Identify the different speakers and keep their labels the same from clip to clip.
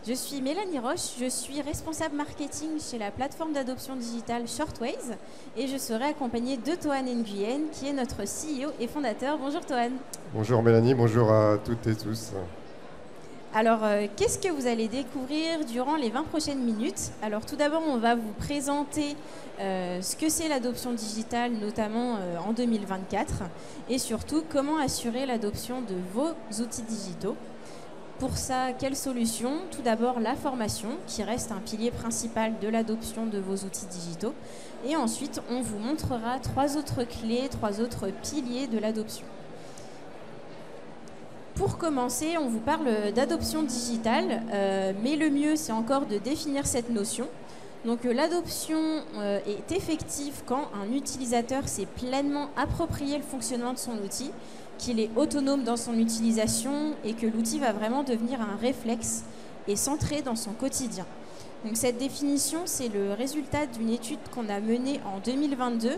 Speaker 1: Je suis Mélanie Roche, je suis responsable marketing chez la plateforme d'adoption digitale Shortways et je serai accompagnée de Toan Nguyen qui est notre CEO et fondateur. Bonjour Toan.
Speaker 2: Bonjour Mélanie, bonjour à toutes et tous.
Speaker 1: Alors, qu'est-ce que vous allez découvrir durant les 20 prochaines minutes? Alors, tout d'abord, on va vous présenter ce que c'est l'adoption digitale, notamment en 2024, et surtout, comment assurer l'adoption de vos outils digitaux. Pour ça, quelles solutions? Tout d'abord, la formation, qui reste un pilier principal de l'adoption de vos outils digitaux. Et ensuite, on vous montrera 3 autres clés, 3 autres piliers de l'adoption. Pour commencer, on vous parle d'adoption digitale, mais le mieux, c'est encore de définir cette notion. Donc, l'adoption est effective quand un utilisateur s'est pleinement approprié le fonctionnement de son outil, qu'il est autonome dans son utilisation et que l'outil va vraiment devenir un réflexe et centré dans son quotidien. Donc, cette définition, c'est le résultat d'une étude qu'on a menée en 2022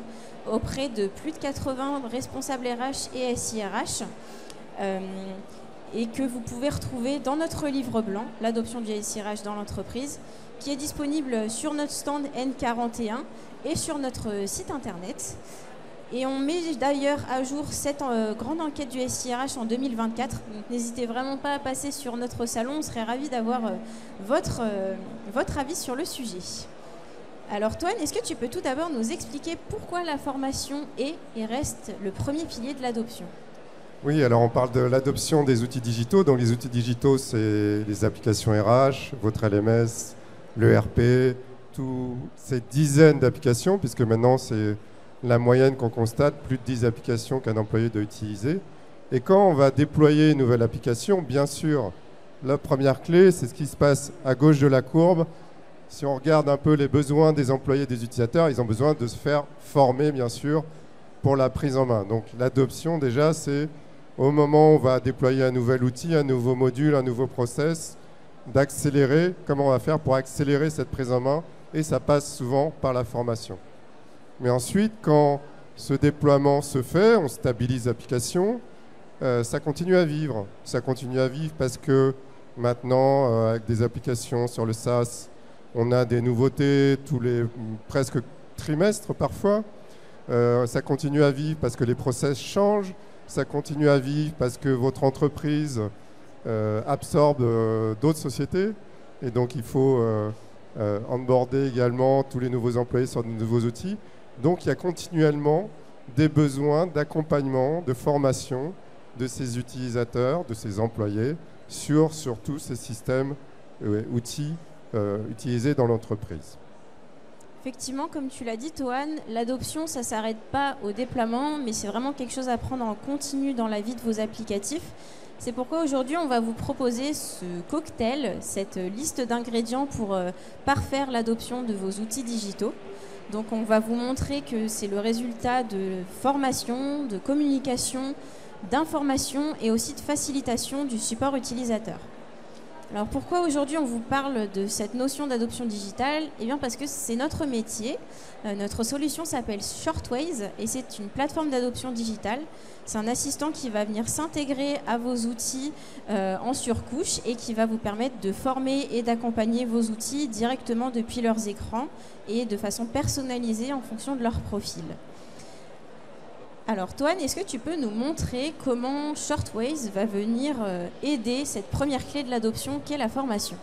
Speaker 1: auprès de plus de 80 responsables RH et SIRH. Et que vous pouvez retrouver dans notre livre blanc, l'adoption du SIRH dans l'entreprise, qui est disponible sur notre stand N41 et sur notre site internet. Et on met d'ailleurs à jour cette grande enquête du SIRH en 2024. Donc n'hésitez vraiment pas à passer sur notre salon, on serait ravis d'avoir votre avis sur le sujet. Alors Toan, est-ce que tu peux tout d'abord nous expliquer pourquoi la formation est et reste le premier pilier de l'adoption ?
Speaker 2: Oui, alors on parle de l'adoption des outils digitaux. Donc les outils digitaux, c'est les applications RH, votre LMS, le RP, toutes ces dizaines d'applications, puisque maintenant c'est la moyenne qu'on constate, plus de 10 applications qu'un employé doit utiliser. Et quand on va déployer une nouvelle application, bien sûr, la première clé, c'est ce qui se passe à gauche de la courbe. Si on regarde un peu les besoins des employés, des utilisateurs, ils ont besoin de se faire former, bien sûr, pour la prise en main. Donc l'adoption, déjà, c'est au moment où on va déployer un nouvel outil, un nouveau module, un nouveau process, d'accélérer, comment on va faire pour accélérer cette prise en main, et ça passe souvent par la formation. Mais ensuite, quand ce déploiement se fait, on stabilise l'application, ça continue à vivre. Ça continue à vivre parce que maintenant, avec des applications sur le SaaS, on a des nouveautés tous les presque trimestres parfois. Ça continue à vivre parce que les process changent. Ça continue à vivre parce que votre entreprise absorbe d'autres sociétés. Et donc, il faut onboarder également tous les nouveaux employés sur de nouveaux outils. Donc, il y a continuellement des besoins d'accompagnement, de formation de ces utilisateurs, de ces employés, sur tous ces systèmes, outils utilisés dans l'entreprise.
Speaker 1: Effectivement, comme tu l'as dit, Toan, l'adoption, ça ne s'arrête pas au déploiement, mais c'est vraiment quelque chose à prendre en continu dans la vie de vos applicatifs. C'est pourquoi aujourd'hui, on va vous proposer ce cocktail, cette liste d'ingrédients pour parfaire l'adoption de vos outils digitaux. Donc, on va vous montrer que c'est le résultat de formation, de communication, d'information et aussi de facilitation du support utilisateur. Alors pourquoi aujourd'hui on vous parle de cette notion d'adoption digitale? Eh bien parce que c'est notre métier. Notre solution s'appelle Shortways et c'est une plateforme d'adoption digitale. C'est un assistant qui va venir s'intégrer à vos outils en surcouche et qui va vous permettre de former et d'accompagner vos outils directement depuis leurs écrans et de façon personnalisée en fonction de leur profil. Alors Toan, est-ce que tu peux nous montrer comment Shortways va venir aider cette première clé de l'adoption qu'est la formation?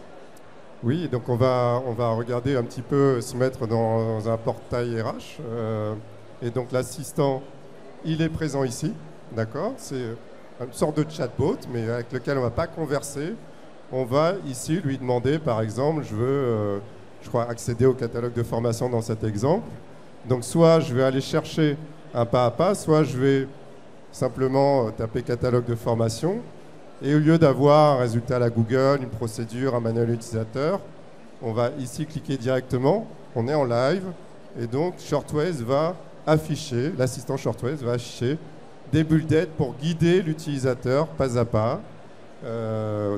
Speaker 2: Oui, donc on va regarder un petit peu, se mettre dans un portail RH. Et donc l'assistant, il est présent ici, d'accord? C'est une sorte de chatbot, mais avec lequel on ne va pas converser. On va ici lui demander, par exemple, je veux, je crois, accéder au catalogue de formation dans cet exemple. Donc soit je vais aller chercher un pas à pas, soit je vais simplement taper catalogue de formation et au lieu d'avoir un résultat à la Google, une procédure, un manuel utilisateur, on va ici cliquer directement, on est en live et donc Shortways va afficher, l'assistant Shortways va afficher des bullet pour guider l'utilisateur pas à pas.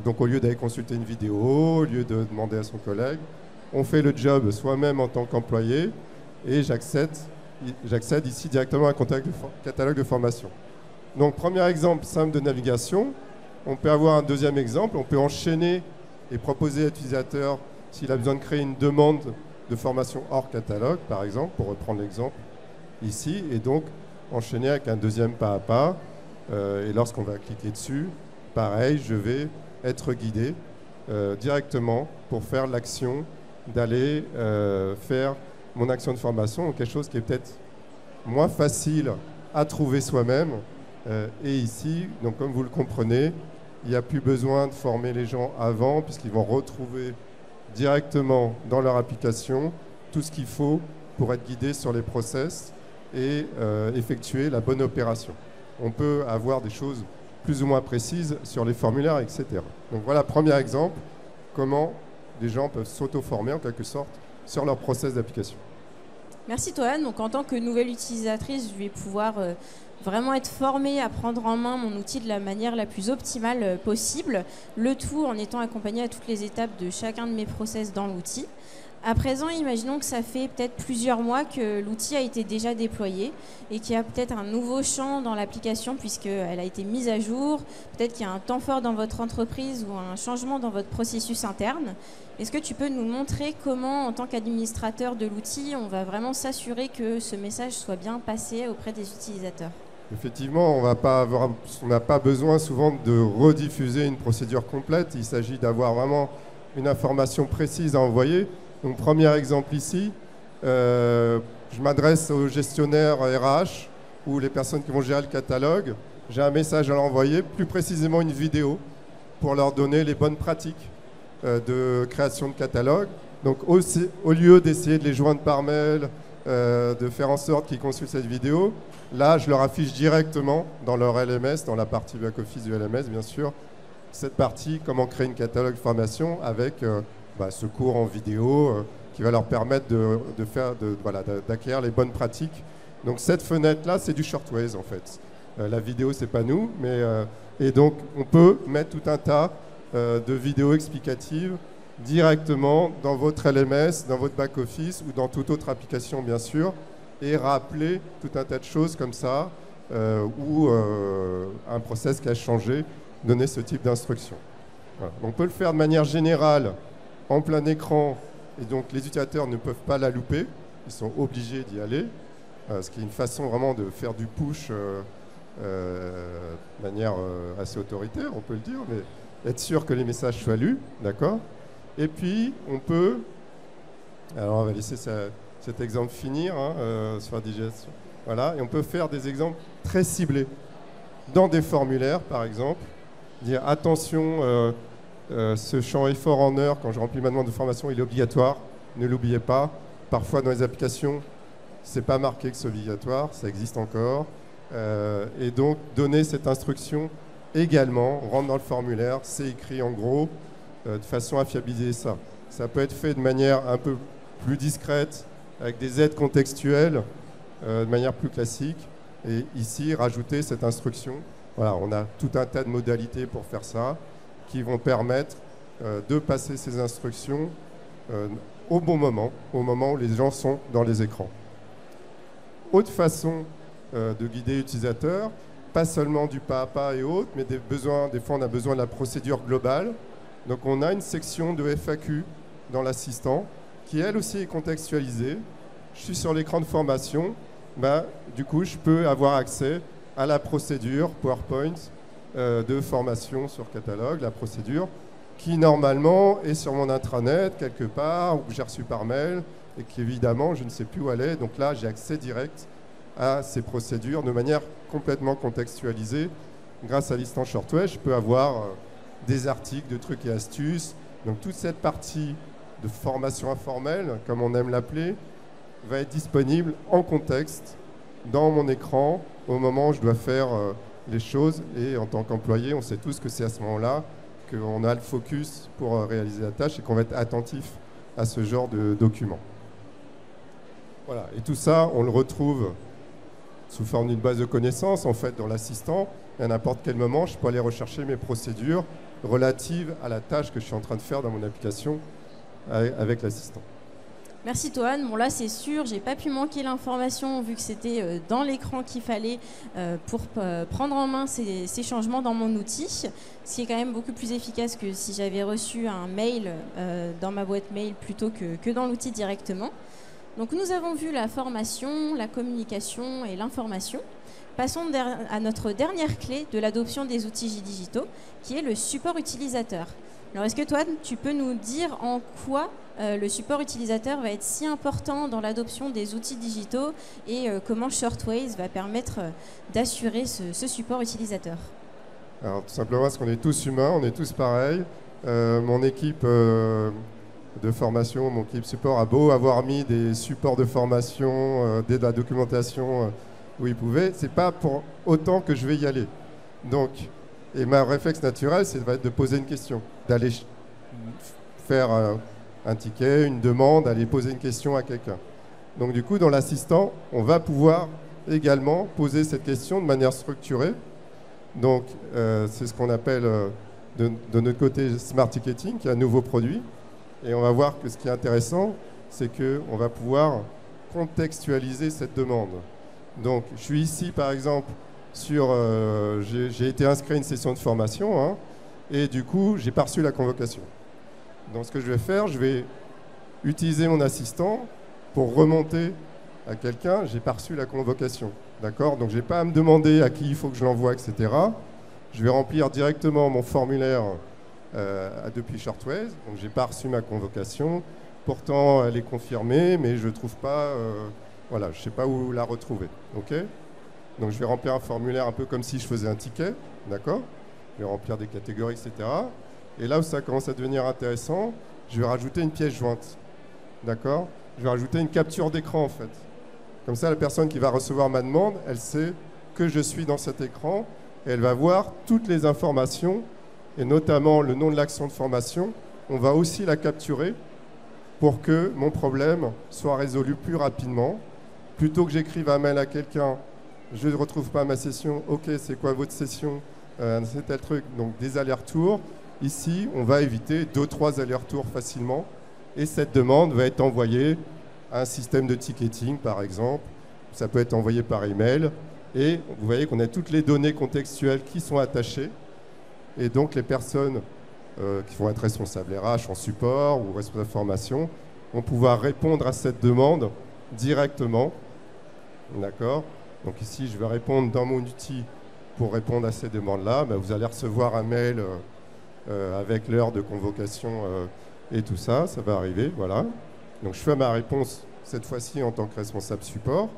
Speaker 2: Donc au lieu d'aller consulter une vidéo, au lieu de demander à son collègue, on fait le job soi-même en tant qu'employé et j'accède ici directement à un catalogue de formation. Donc, premier exemple simple de navigation. On peut avoir un deuxième exemple. On peut enchaîner et proposer à l'utilisateur s'il a besoin de créer une demande de formation hors catalogue, par exemple, pour reprendre l'exemple ici, et donc enchaîner avec un deuxième pas à pas. Et lorsqu'on va cliquer dessus, pareil, je vais être guidé directement pour faire l'action d'aller faire mon action de formation, donc quelque chose qui est peut-être moins facile à trouver soi-même. Et ici, donc comme vous le comprenez, il n'y a plus besoin de former les gens avant, puisqu'ils vont retrouver directement dans leur application tout ce qu'il faut pour être guidé sur les process et effectuer la bonne opération. On peut avoir des choses plus ou moins précises sur les formulaires, etc. Donc voilà, premier exemple, comment les gens peuvent s'auto-former en quelque sorte sur leur process d'application.
Speaker 1: Merci Toan. Donc en tant que nouvelle utilisatrice, je vais pouvoir vraiment être formée à prendre en main mon outil de la manière la plus optimale possible, le tout en étant accompagnée à toutes les étapes de chacun de mes process dans l'outil. À présent, imaginons que ça fait peut-être plusieurs mois que l'outil a été déjà déployé et qu'il y a peut-être un nouveau champ dans l'application puisqu'elle a été mise à jour, peut-être qu'il y a un temps fort dans votre entreprise ou un changement dans votre processus interne. Est-ce que tu peux nous montrer comment, en tant qu'administrateur de l'outil, on va vraiment s'assurer que ce message soit bien passé auprès des utilisateurs ?
Speaker 2: Effectivement, on n'a pas besoin souvent de rediffuser une procédure complète. Il s'agit d'avoir vraiment une information précise à envoyer. Donc, premier exemple ici, je m'adresse aux gestionnaires RH ou les personnes qui vont gérer le catalogue. J'ai un message à leur envoyer, plus précisément une vidéo, pour leur donner les bonnes pratiques de création de catalogue. Donc, au lieu d'essayer de les joindre par mail, de faire en sorte qu'ils consultent cette vidéo, là, je leur affiche directement dans leur LMS, dans la partie back-office du LMS, bien sûr, cette partie, comment créer une catalogue formation avec ce cours en vidéo qui va leur permettre d'acquérir les bonnes pratiques. Donc cette fenêtre-là, c'est du Shortways en fait. La vidéo, c'est pas nous, et donc on peut mettre tout un tas de vidéos explicatives directement dans votre LMS, dans votre back-office ou dans toute autre application, bien sûr, et rappeler tout un tas de choses comme ça, ou un process qui a changé, donner ce type d'instruction. Voilà. On peut le faire de manière générale, en plein écran, et donc les utilisateurs ne peuvent pas la louper, ils sont obligés d'y aller, ce qui est une façon vraiment de faire du push de manière assez autoritaire, on peut le dire, mais être sûr que les messages soient lus, d'accord ? Et puis, on peut, alors on va laisser cet exemple finir sur la digestion, voilà, et on peut faire des exemples très ciblés dans des formulaires, par exemple, dire attention, ce champ effort en heure, quand je remplis ma demande de formation, il est obligatoire, ne l'oubliez pas. Parfois, dans les applications, c'est pas marqué que c'est obligatoire, ça existe encore. Et donc, donner cette instruction également, on rentre dans le formulaire, c'est écrit en gros, de façon à fiabiliser ça. Ça peut être fait de manière un peu plus discrète, avec des aides contextuelles, de manière plus classique. Et ici, rajouter cette instruction. Voilà, on a tout un tas de modalités pour faire ça, qui vont permettre de passer ces instructions au bon moment, au moment où les gens sont dans les écrans. Autre façon de guider l'utilisateur, pas seulement du pas à pas et autres, mais des fois on a besoin de la procédure globale. Donc on a une section de FAQ dans l'assistant qui elle aussi est contextualisée. Je suis sur l'écran de formation, du coup je peux avoir accès à la procédure PowerPoint de formation sur catalogue, la procédure qui normalement est sur mon intranet quelque part, ou que j'ai reçu par mail, et qui évidemment je ne sais plus où elle est. Donc là j'ai accès direct à ces procédures de manière complètement contextualisée. Grâce à l'instant Shortway, je peux avoir des articles de trucs et astuces. Donc toute cette partie de formation informelle, comme on aime l'appeler, va être disponible en contexte dans mon écran au moment où je dois faire les choses. Et en tant qu'employé, on sait tous que c'est à ce moment-là qu'on a le focus pour réaliser la tâche et qu'on va être attentif à ce genre de documents. Voilà. Et tout ça, on le retrouve sous forme d'une base de connaissances, en fait, dans l'assistant. Et à n'importe quel moment, je peux aller rechercher mes procédures relatives à la tâche que je suis en train de faire dans mon application avec l'assistant.
Speaker 1: Merci Toan. Bon là c'est sûr, j'ai pas pu manquer l'information vu que c'était dans l'écran qu'il fallait pour prendre en main ces changements dans mon outil, ce qui est quand même beaucoup plus efficace que si j'avais reçu un mail dans ma boîte mail plutôt que dans l'outil directement. Donc nous avons vu la formation, la communication et l'information. Passons à notre dernière clé de l'adoption des outils digitaux, qui est le support utilisateur. Alors est-ce que toi, tu peux nous dire en quoi le support utilisateur va être si important dans l'adoption des outils digitaux et comment Shortways va permettre d'assurer ce support utilisateur?
Speaker 2: Alors tout simplement parce qu'on est tous humains, on est tous pareils. Mon équipe de formation, mon équipe support a beau avoir mis des supports de formation, de la documentation où ils pouvaient, c'est pas pour autant que je vais y aller. Donc, et ma réflexe naturel, c'est de poser une question, d'aller faire un ticket, une demande, aller poser une question à quelqu'un. Donc du coup, dans l'assistant, on va pouvoir également poser cette question de manière structurée. Donc c'est ce qu'on appelle de notre côté Smart Ticketing, qui est un nouveau produit. Et on va voir que ce qui est intéressant, c'est qu'on va pouvoir contextualiser cette demande. Donc je suis ici par exemple sur, j'ai été inscrit à une session de formation, hein, et du coup j'ai pas reçu la convocation. Donc ce que je vais faire, je vais utiliser mon assistant pour remonter à quelqu'un, j'ai pas reçu la convocation. D'accord? Donc j'ai pas à me demander à qui il faut que je l'envoie, etc. Je vais remplir directement mon formulaire depuis Shortways. Donc j'ai pas reçu ma convocation. Pourtant elle est confirmée, mais je trouve pas, voilà, je sais pas où la retrouver. Ok? Donc je vais remplir un formulaire un peu comme si je faisais un ticket, d'accord? Je vais remplir des catégories, etc. Et là où ça commence à devenir intéressant, je vais rajouter une pièce jointe, d'accord? Je vais rajouter une capture d'écran en fait. Comme ça, la personne qui va recevoir ma demande, elle sait que je suis dans cet écran et elle va voir toutes les informations et notamment le nom de l'action de formation. On va aussi la capturer pour que mon problème soit résolu plus rapidement. Plutôt que j'écrive un mail à quelqu'un, je ne retrouve pas ma session, ok, c'est quoi votre session, c'est tel truc, donc des allers-retours. Ici, on va éviter 2-3 allers-retours facilement et cette demande va être envoyée à un système de ticketing, par exemple. Ça peut être envoyé par email et vous voyez qu'on a toutes les données contextuelles qui sont attachées et donc les personnes qui vont être responsables RH en support ou responsables de formation vont pouvoir répondre à cette demande directement. D'accord? Donc ici, je vais répondre dans mon outil pour répondre à ces demandes-là. Ben, vous allez recevoir un mail avec l'heure de convocation et tout ça. Ça va arriver, voilà. Donc je fais ma réponse cette fois-ci en tant que responsable support.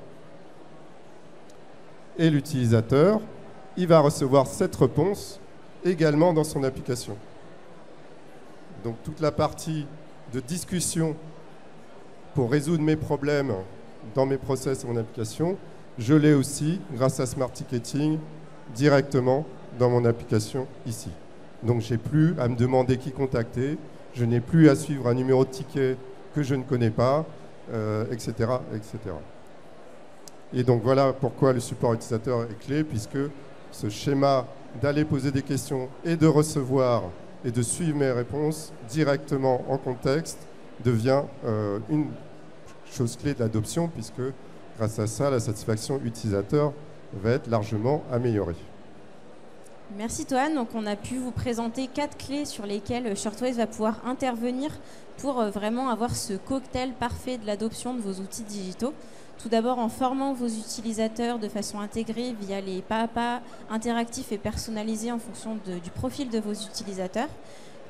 Speaker 2: Et l'utilisateur, il va recevoir cette réponse également dans son application. Donc toute la partie de discussion pour résoudre mes problèmes dans mes process et mon application, je l'ai aussi, grâce à Smart Ticketing, directement dans mon application ici. Donc je n'ai plus à me demander qui contacter, je n'ai plus à suivre un numéro de ticket que je ne connais pas, etc., etc. Et donc voilà pourquoi le support utilisateur est clé, puisque ce schéma d'aller poser des questions et de recevoir et de suivre mes réponses directement en contexte devient une chose clé de l'adoption, puisque grâce à ça, la satisfaction utilisateur va être largement améliorée.
Speaker 1: Merci Toan. Donc on a pu vous présenter 4 clés sur lesquelles Shortways va pouvoir intervenir pour vraiment avoir ce cocktail parfait de l'adoption de vos outils digitaux. Tout d'abord en formant vos utilisateurs de façon intégrée via les pas à pas interactifs et personnalisés en fonction du profil de vos utilisateurs,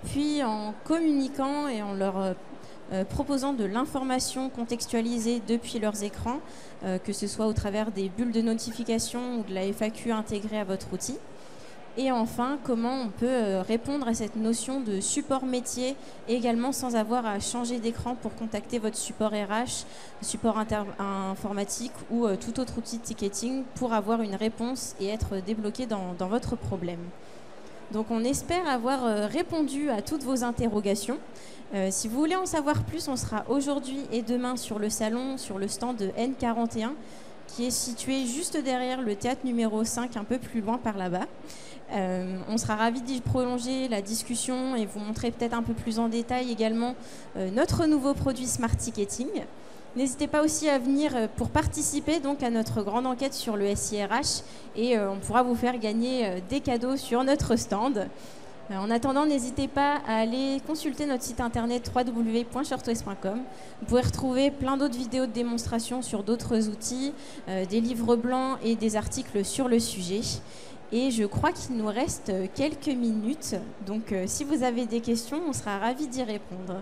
Speaker 1: puis en communiquant et en leur proposant de l'information contextualisée depuis leurs écrans, que ce soit au travers des bulles de notification ou de la FAQ intégrée à votre outil. Et enfin, comment on peut répondre à cette notion de support métier également sans avoir à changer d'écran pour contacter votre support RH, support informatique ou tout autre outil de ticketing pour avoir une réponse et être débloqué dans votre problème. Donc on espère avoir répondu à toutes vos interrogations. Si vous voulez en savoir plus, on sera aujourd'hui et demain sur le salon, sur le stand de N41, qui est situé juste derrière le théâtre numéro 5, un peu plus loin par là-bas. On sera ravis d'y prolonger la discussion et vous montrer peut-être un peu plus en détail également notre nouveau produit Smart Ticketing. N'hésitez pas aussi à venir pour participer donc à notre grande enquête sur le SIRH et on pourra vous faire gagner des cadeaux sur notre stand. En attendant, n'hésitez pas à aller consulter notre site internet www.shortwave.com. Vous pouvez retrouver plein d'autres vidéos de démonstration sur d'autres outils, des livres blancs et des articles sur le sujet. Et je crois qu'il nous reste quelques minutes. Donc si vous avez des questions, on sera ravis d'y répondre.